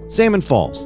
Salmon Falls,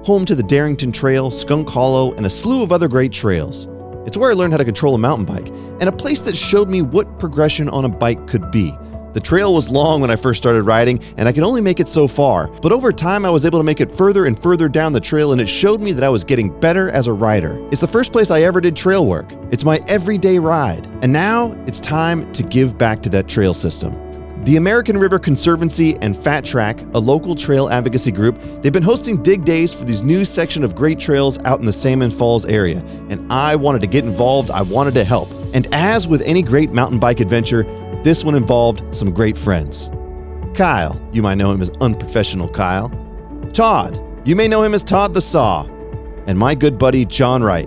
home to the Darrington Trail, Skunk Hollow, and a slew of other great trails. It's where I learned how to control a mountain bike, and a place that showed me what progression on a bike could be. The trail was long when I first started riding, and I could only make it so far, but over time I was able to make it further and further down the trail, and it showed me that I was getting better as a rider. It's the first place I ever did trail work. It's my everyday ride, and now it's time to give back to that trail system. The American River Conservancy and Fatrac, a local trail advocacy group, they've been hosting dig days for these new section of great trails out in the Salmon Falls area, and I wanted to get involved, I wanted to help. And as with any great mountain bike adventure, this one involved some great friends. Kyle, you might know him as Unprofessional Kyle. Todd, you may know him as Todd the Saw. And my good buddy, John Wright.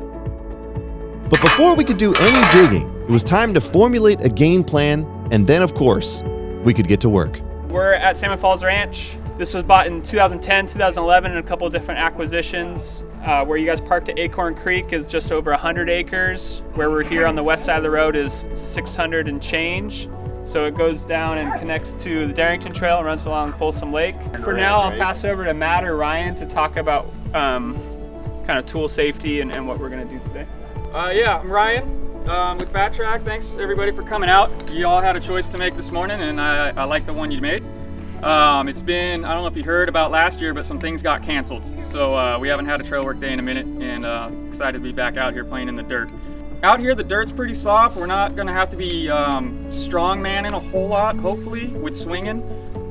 But before we could do any digging, it was time to formulate a game plan, and then, of course, we could get to work. We're at Salmon Falls Ranch. This was bought in 2010, 2011 in a couple of different acquisitions. Where you guys parked at Acorn Creek is just over 100 acres. Where we're here on the west side of the road is 600 and change. So it goes down and connects to the Darrington Trail and runs along Folsom Lake. For now, I'll pass over to Matt or Ryan to talk about kind of tool safety and what we're gonna do today. Yeah, I'm Ryan with Fatrac. Thanks everybody for coming out. You all had a choice to make this morning, and I like the one you made. It's been, I don't know if you heard about last year, but some things got canceled. So we haven't had a trail work day in a minute, and excited to be back out here playing in the dirt. Out here, the dirt's pretty soft. We're not gonna have to be strong manning a whole lot, hopefully, with swinging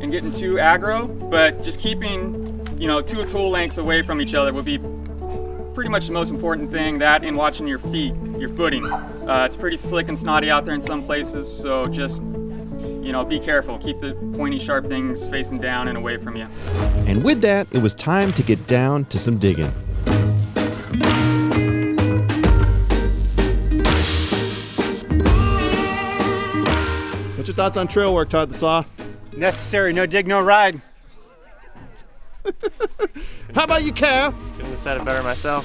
and getting too aggro, but just keeping, 2 tool lengths away from each other would be pretty much the most important thing. That and watching your feet, your footing. It's pretty slick and snotty out there in some places, so just, be careful. Keep the pointy, sharp things facing down and away from you. And with that, it was time to get down to some digging. What's your thoughts on trail work, Todd the Saw? Necessary, no dig, no ride. How about you, Cal? Couldn't have said it better myself.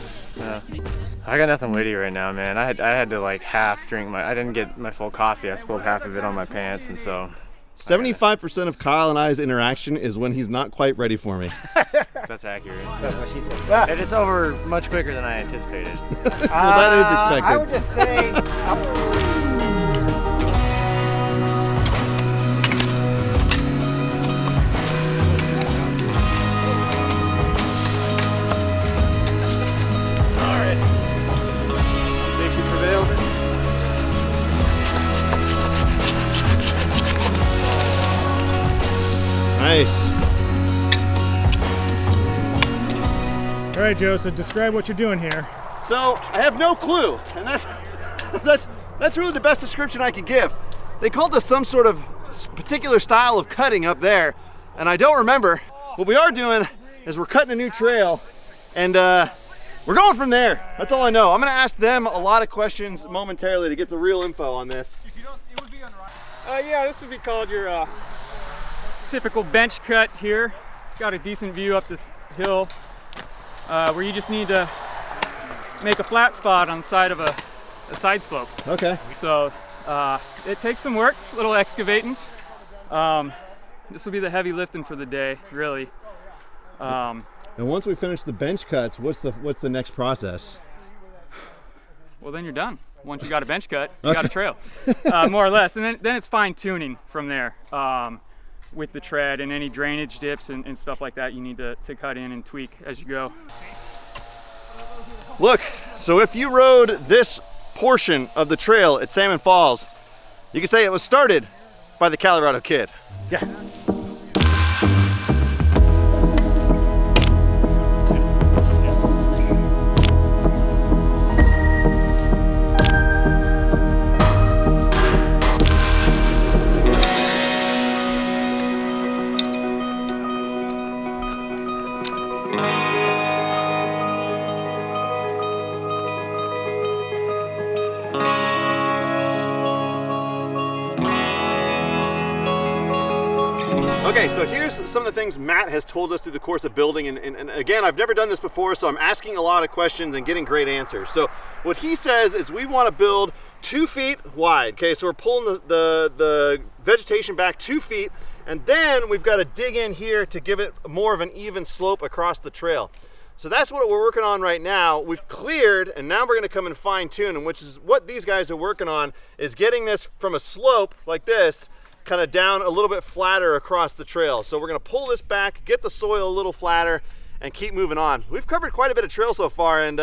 I got nothing witty right now, man. I had to like half drink I didn't get my full coffee. I spilled half of it on my pants, and so. 75% of Kyle and I's interaction is when he's not quite ready for me. That's accurate. That's what she said. And it's over much quicker than I anticipated. Well, that is expected. I would just say. Nice. All right, Joe, so describe what you're doing here. So I have no clue, and that's really the best description I can give. They called us some sort of particular style of cutting up there, and I don't remember. What we are doing is we're cutting a new trail, and we're going from there. That's all I know. I'm gonna ask them a lot of questions momentarily to get the real info on this. Yeah, this would be called your typical bench cut here. Got a decent view up this hill where you just need to make a flat spot on the side of a side slope. Okay. So it takes some work, a little excavating. This will be the heavy lifting for the day, really. And once we finish the bench cuts, what's the next process? Well, then you're done. Once you got a bench cut, you got a trail, more or less. And then it's fine tuning from there. With the tread and any drainage dips and stuff like that, you need to cut in and tweak as you go. Look, so if you rode this portion of the trail at Salmon Falls, you can say it was started by the Calirado Kid. Yeah. Okay, so here's some of the things Matt has told us through the course of building, and again, I've never done this before, so I'm asking a lot of questions and getting great answers. So what he says is we want to build 2 feet wide. Okay, so we're pulling the vegetation back 2 feet, And then we've got to dig in here to give it more of an even slope across the trail. So that's what we're working on right now. We've cleared, and now we're gonna come and fine tune, and which is what these guys are working on, is getting this from a slope like this, kind of down a little bit flatter across the trail. So we're gonna pull this back, get the soil a little flatter, and keep moving on. We've covered quite a bit of trail so far, and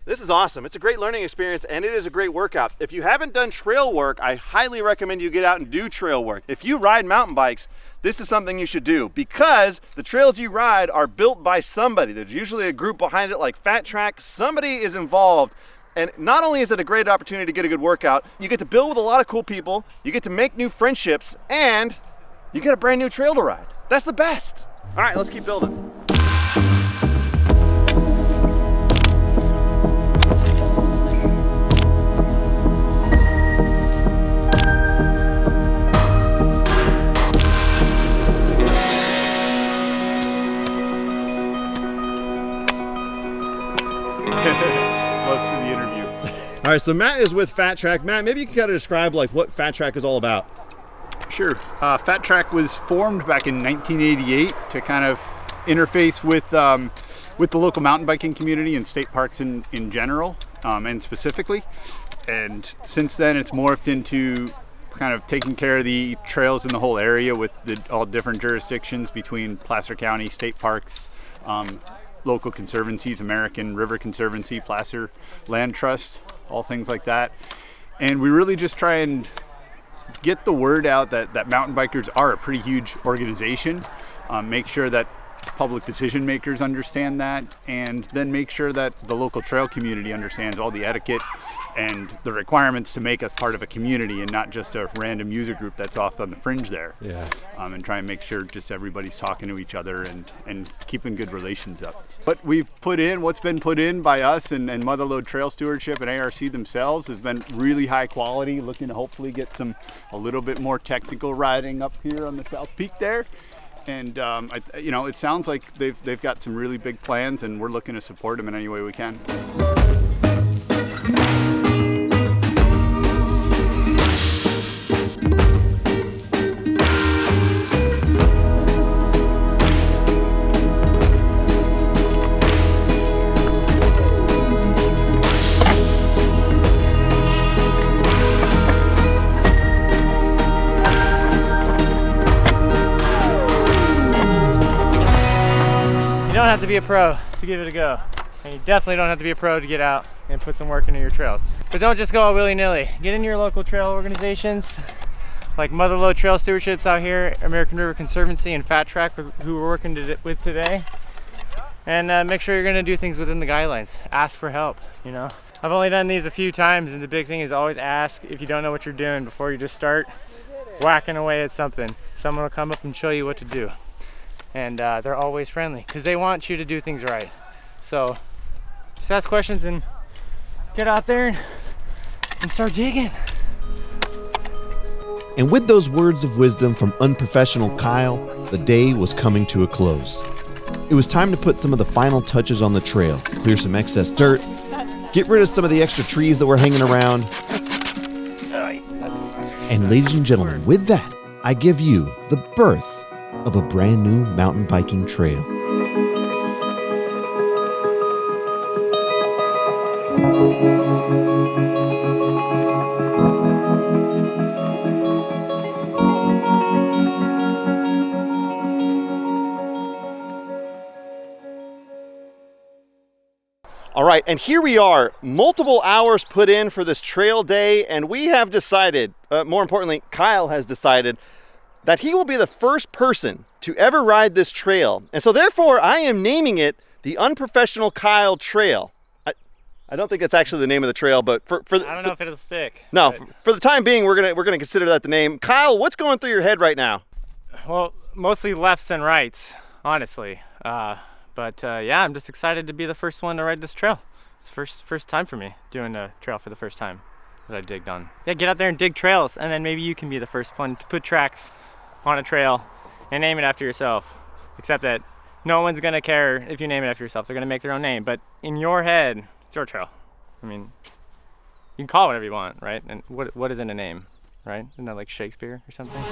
this is awesome. It's a great learning experience, and it is a great workout. If you haven't done trail work, I highly recommend you get out and do trail work. If you ride mountain bikes, this is something you should do, because the trails you ride are built by somebody. There's usually a group behind it like Fatrac. Somebody is involved. And not only is it a great opportunity to get a good workout, you get to build with a lot of cool people, you get to make new friendships, and you get a brand new trail to ride. That's the best. All right, let's keep building. For the interview. All right, so Matt is with Fatrac. Matt, maybe you can kind of describe like what Fatrac is all about. Sure. Fatrac was formed back in 1988 to kind of interface with the local mountain biking community and state parks in general, and specifically. And since then, it's morphed into kind of taking care of the trails in the whole area with all different jurisdictions between Placer County, state parks, local conservancies, American River Conservancy, Placer Land Trust, all things like that. And we really just try and get the word out that mountain bikers are a pretty huge organization, make sure that public decision makers understand that, and then make sure that the local trail community understands all the etiquette and the requirements to make us part of a community and not just a random user group that's off on the fringe there. Yeah. And try and make sure just everybody's talking to each other and keeping good relations up. What we've put in, what's been put in by us and Motherlode Trail Stewardship and ARC themselves has been really high quality, looking to hopefully get a little bit more technical riding up here on the South Peak there. And it sounds like they've got some really big plans, and we're looking to support them in any way we can. You don't have to be a pro to give it a go, and you definitely don't have to be a pro to get out and put some work into your trails. But don't just go all willy-nilly. Get into your local trail organizations like Motherlode Trail Stewardships out here, American River Conservancy, and Fatrac, who we're working with today, and make sure you're going to do things within the guidelines. Ask for help. I've only done these a few times, and the big thing is always ask if you don't know what you're doing before you just start whacking away at something. Someone will come up and show you what to do. And they're always friendly because they want you to do things right. So just ask questions and get out there and start digging. And with those words of wisdom from unprofessional Kyle, the day was coming to a close. It was time to put some of the final touches on the trail, clear some excess dirt, get rid of some of the extra trees that were hanging around. And ladies and gentlemen, with that, I give you the birth of a brand new mountain biking trail. All right, and here we are, multiple hours put in for this trail day, and we have decided, more importantly, Kyle has decided, that he will be the first person to ever ride this trail. And so therefore, I am naming it the Unprofessional Kyle Trail. I don't think that's actually the name of the trail, but I don't know if it'll stick. No, for the time being, we're gonna consider that the name. Kyle, what's going through your head right now? Well, mostly lefts and rights, honestly. But yeah, I'm just excited to be the first one to ride this trail. It's first time for me doing a trail for the first time that I digged on. Yeah, get out there and dig trails, and then maybe you can be the first one to put tracks on a trail and name it after yourself. Except that no one's gonna care if you name it after yourself. They're gonna make their own name, but in your head, it's your trail. I mean, you can call it whatever you want, right? And what isn't a name, right? Isn't that like Shakespeare or something?